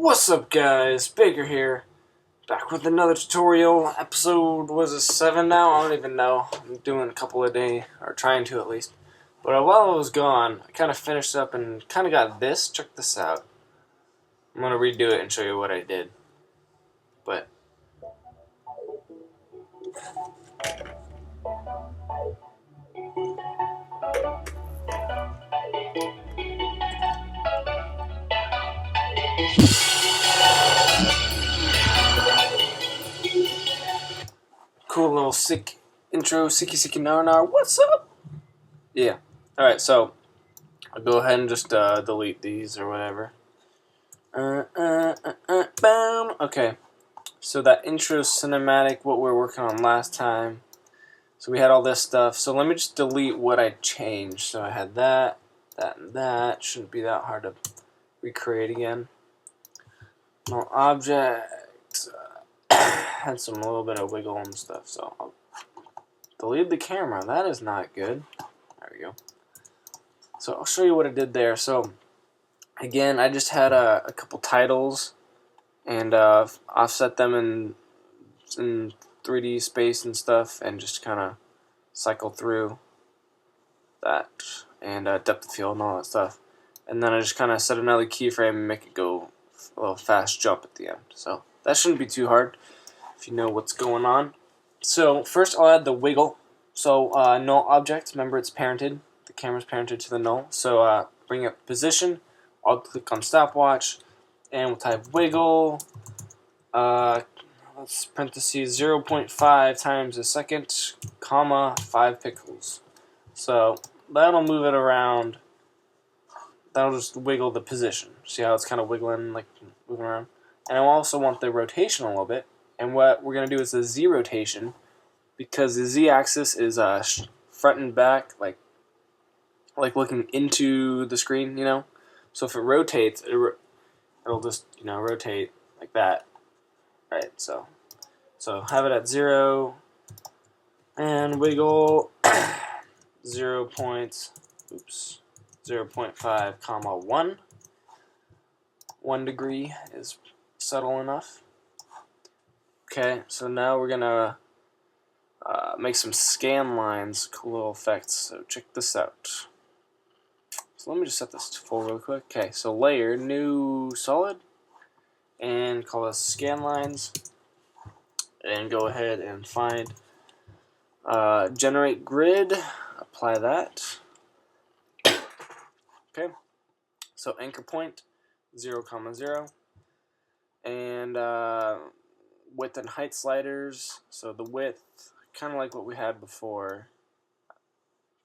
What's up guys, Baker here, back with another tutorial. Episode, was it 7 now? I don't even know. I'm doing a couple a day, or trying to at least. But while I was gone, I kind of finished up and kind of got this. Check this out. I'm going to redo it and show you what I did. But cool little sick intro, sicky nar. What's up? Yeah. Alright, so I'll go ahead and just delete these or whatever. Boom. Okay. So that intro cinematic, what we were working on last time. So we had all this stuff. So let me just delete what I changed. So I had that, that, and that. Shouldn't be that hard to recreate again. No object. Had a little bit of wiggle and stuff. So I'll delete the camera. That is not good. There we go. So I'll show you what I did there. So again, I just had a couple titles and offset them in 3D space and stuff, and just kind of cycle through that and depth of field and all that stuff. And then I just kind of set another keyframe and make it go a little fast jump at the end. So that shouldn't be too hard if you know what's going on. So first I'll add the wiggle. So null object, remember it's parented. The camera's parented to the null. So bring up position. I'll click on stopwatch and we'll type wiggle. Let's parentheses 0.5 times a second, comma 5 pixels. So that'll move it around. That'll just wiggle the position. See how it's kind of wiggling, like moving around. And I also want the rotation a little bit. And what we're gonna do is the Z rotation, because the Z-axis is front and back, like looking into the screen, you know. So if it rotates, it'll just rotate like that. Right, so have it at 0 and wiggle 0.5 comma 1. 1 degree is subtle enough. Okay, so now we're gonna make some scan lines, cool little effects. So check this out. So let me just set this to full real quick. Okay, so layer, new solid, and call this scan lines. And go ahead and find generate grid, apply that. Okay, so anchor point 0, 0, and width and height sliders. So the width, kind of like what we had before. I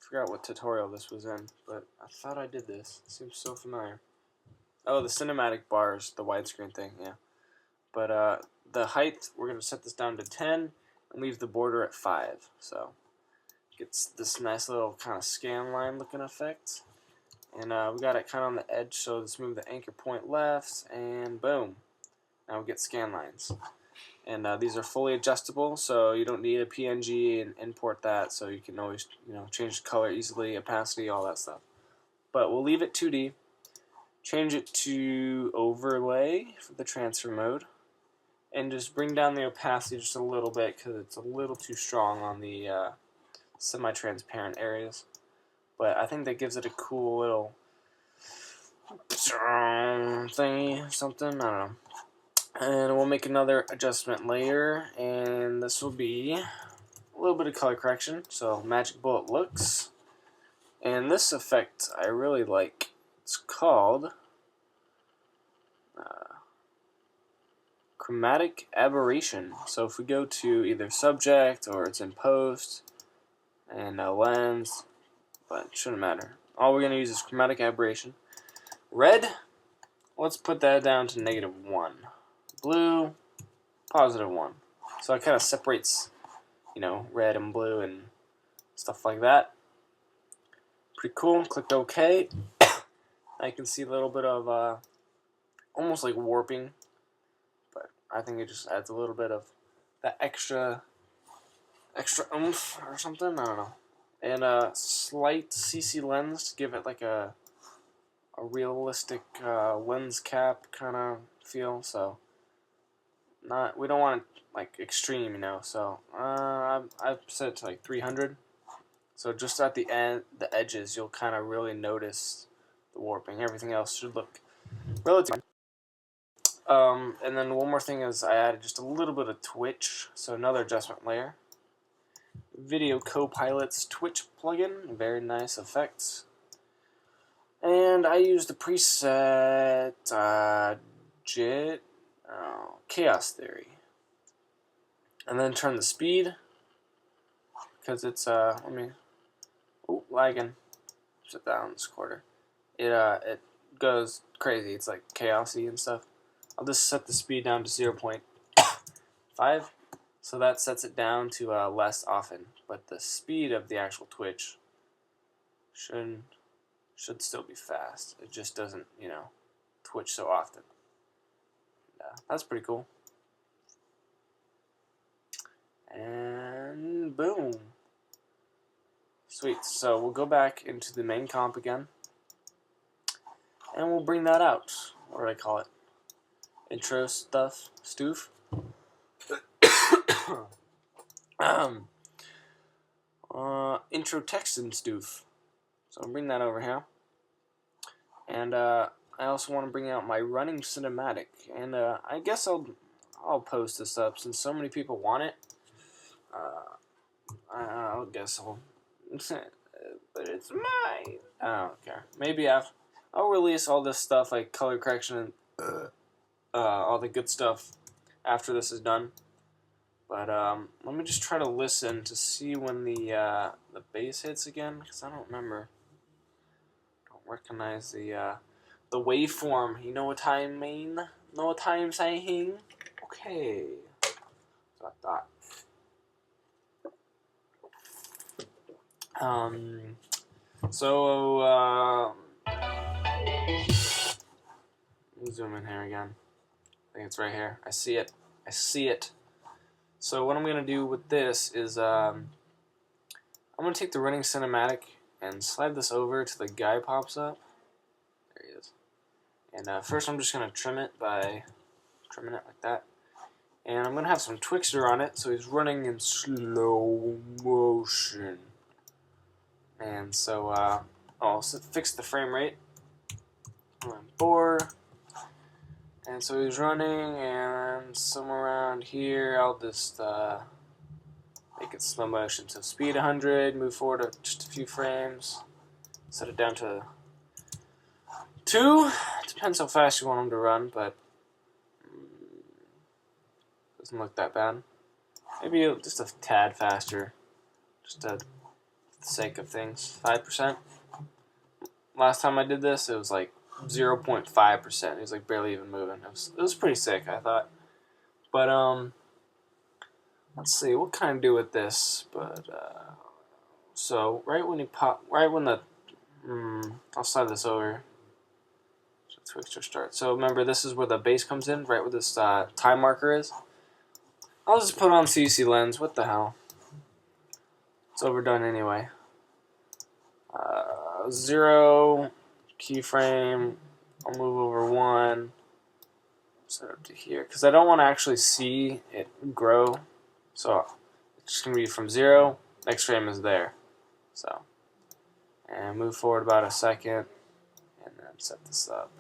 forgot what tutorial this was in, but I thought I did this. It seems so familiar. Oh, the cinematic bars, the widescreen thing, yeah. But the height, we're going to set this down to 10 and leave the border at 5. So gets this nice little kind of scan line looking effect. And we got it kind of on the edge, so let's move the anchor point left, and boom. Now we get scan lines. And these are fully adjustable, so you don't need a PNG and import that, so you can always change the color easily, opacity, all that stuff. But we'll leave it 2D. Change it to overlay for the transfer mode. And just bring down the opacity just a little bit, because it's a little too strong on the semi-transparent areas. But I think that gives it a cool little thingy, something, I don't know. And we'll make another adjustment layer, and this will be a little bit of color correction. So magic bullet looks. And this effect I really like. It's called chromatic aberration. So if we go to either subject or it's in post and lens, but it shouldn't matter. All we're going to use is chromatic aberration. Red, let's put that down to -1. Blue, +1. So it kind of separates, red and blue and stuff like that. Pretty cool. Click OK. I can see a little bit of almost like warping. I think it just adds a little bit of that extra oomph or something. I don't know. And a slight CC lens to give it like a realistic lens cap kind of feel. So we don't want it like extreme, you know. So I've set it to like 300. So just at the end, the edges, you'll kind of really notice the warping. Everything else should look relatively. And then one more thing is I added just a little bit of Twitch, so another adjustment layer. Video Copilot's Twitch plugin, very nice effects. And I used the preset Chaos Theory. And then turn the speed, because it's, lagging. Shut down this quarter. It goes crazy. It's like chaosy and stuff. I'll just set the speed down to 0.5, so that sets it down to less often. But the speed of the actual Twitch should still be fast. It just doesn't, you know, twitch so often. That's pretty cool. And boom. Sweet. So we'll go back into the main comp again, and we'll bring that out. What do I call it? Intro stuff, stoof. Intro text and stoof. So I'll bring that over here. And I also want to bring out my running cinematic. And I guess I'll post this up since so many people want it. I guess I'll. But it's mine. I don't care. Maybe I'll release all this stuff like color correction and all the good stuff after this is done. But let me just try to listen to see when the bass hits again, because I don't remember. Don't recognize the waveform. You know what I mean? Know what I'm saying? Okay. So I thought. Let me zoom in here again. I think it's right here. I see it. I see it. So what I'm going to do with this is I'm going to take the running cinematic and slide this over till the guy pops up. There he is. And first I'm just going to trim it by trimming it like that. And I'm going to have some Twixtor on it, so he's running in slow motion. And so I'll fix the frame rate. 4. And so he's running, and somewhere around here, I'll just make it slow motion. So speed 100, move forward just a few frames, set it down to 2. Depends how fast you want him to run, but doesn't look that bad. Maybe just a tad faster, just for the sake of things. 5%. Last time I did this, it was like 0.5%. It was like barely even moving. It was pretty sick, I thought. But let's see what can I do with this. But so right when the I'll slide this over. So Twixtor start. So remember, this is where the bass comes in, right where this time marker is. I'll just put on CC lens. What the hell? It's overdone anyway. 0 keyframe. I'll move over 1. Set it up to here because I don't want to actually see it grow. So it's just gonna be from 0. Next frame is there. So and move forward about a second, and then set this up.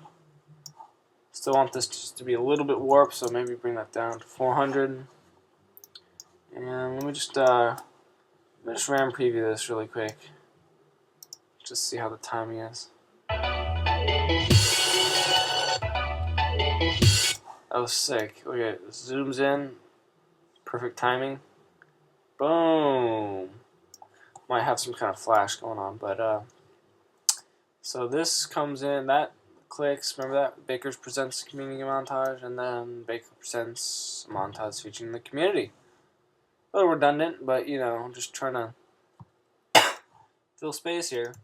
Still want this just to be a little bit warped, so maybe bring that down to 400. And let me just RAM preview this really quick. Just see how the timing is. That was sick. Look at it. It zooms in. Perfect timing. Boom. Might have some kind of flash going on, but so this comes in, that clicks, remember that? Bakers presents community montage, and then Baker presents montage featuring the community. A little redundant, but you know, I'm just trying to fill space here.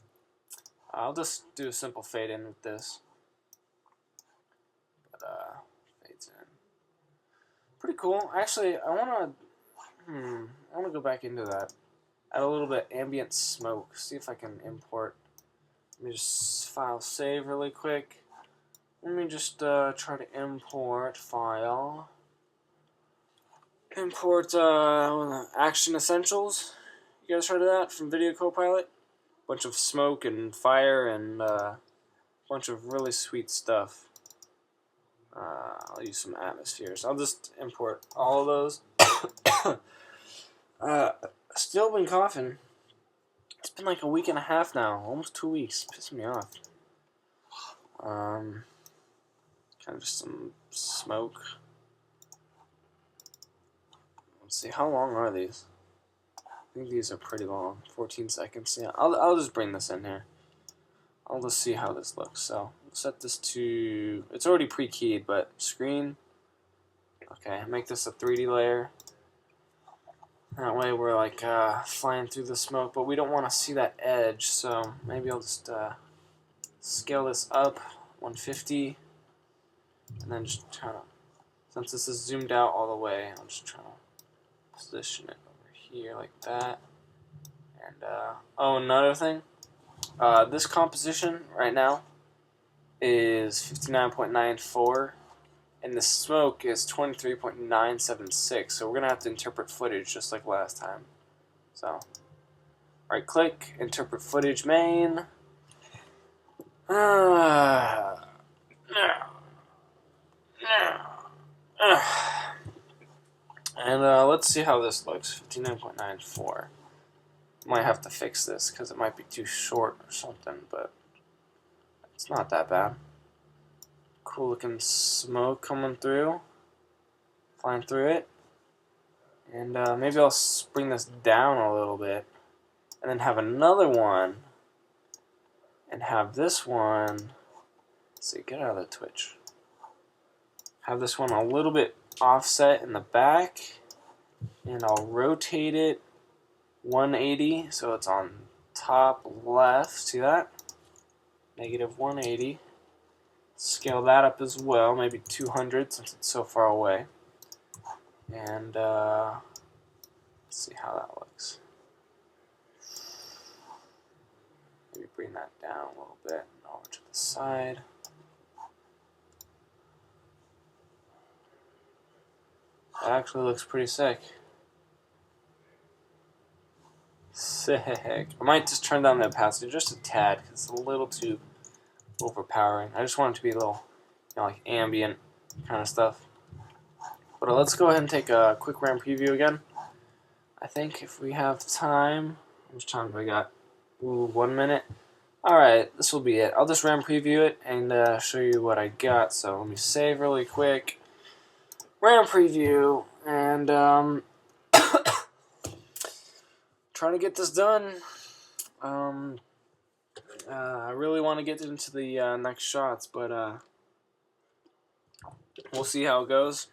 I'll just do a simple fade in with this. But fades in. Pretty cool. Actually, I wanna go back into that. Add a little bit ambient smoke. See if I can import. Let me just file save really quick. Let me just try to import file. Import Action Essentials. You guys heard of that from Video Copilot? Bunch of smoke and fire and bunch of really sweet stuff. I'll use some atmospheres. I'll just import all of those. Still been coughing. It's been like a week and a half now, almost 2 weeks. Pissing me off. Kind of just some smoke. Let's see, how long are these? I think these are pretty long. 14 seconds. Yeah, I'll just bring this in here. I'll just see how this looks. So we'll set this to, it's already pre-keyed, but screen. Okay, make this a 3D layer. That way we're like flying through the smoke, but we don't want to see that edge. So maybe I'll just scale this up 150, and then just try to, since this is zoomed out all the way, I'll just try to position it over here like that. And oh, another thing. This composition right now is 59.94, and the smoke is 23.976, so we're going to have to interpret footage just like last time. So, right click, interpret footage main. And let's see how this looks, 59.94. Might have to fix this because it might be too short or something, but it's not that bad. Cool looking smoke coming through, flying through it. And maybe I'll bring this down a little bit and then have another one and have this one, let's see, get out of the Twitch. Have this one a little bit offset in the back, and I'll rotate it 180 so it's on top left. See that? Negative 180. Scale that up as well, maybe 200 since it's so far away. And let's see how that looks. Maybe bring that down a little bit and over to the side. That actually looks pretty sick. Sick. I might just turn down the opacity just a tad because it's a little too overpowering. I just want it to be a little, like ambient kind of stuff. But let's go ahead and take a quick RAM preview again. I think if we have time, how much time do I got? Ooh, 1 minute. Alright, this will be it. I'll just RAM preview it and show you what I got. So let me save really quick. RAM preview, and trying to get this done. I really want to get into the next shots, but we'll see how it goes.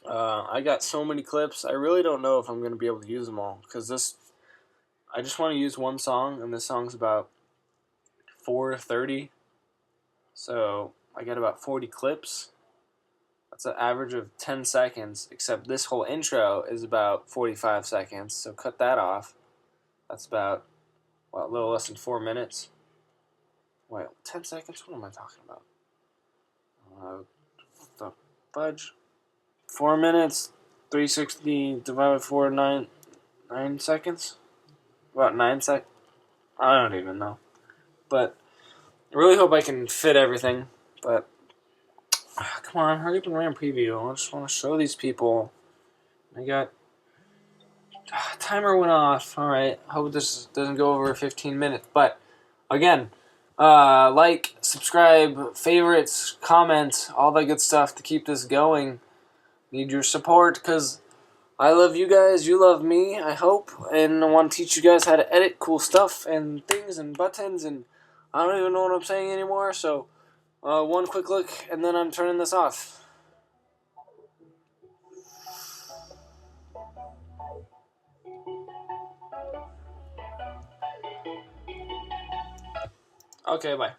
I got so many clips, I really don't know if I'm going to be able to use them all, because I just want to use one song, and this song's about 4:30, so I got about 40 clips. That's an average of 10 seconds, except this whole intro is about 45 seconds, so cut that off. That's about, well, a little less than 4 minutes. Wait, 10 seconds? What am I talking about? The fudge. 4 minutes, 360 divided by 4, 9 seconds? About 9 seconds? I don't even know. But I really hope I can fit everything, but come on, hurry up and RAM preview. I just want to show these people. I got, timer went off. Alright, hope this doesn't go over 15 minutes, but again, like, subscribe, favorites, comment, all that good stuff to keep this going. Need your support, because I love you guys, you love me, I hope, and I want to teach you guys how to edit cool stuff and things and buttons, and I don't even know what I'm saying anymore, so one quick look, and then I'm turning this off. Okay, bye.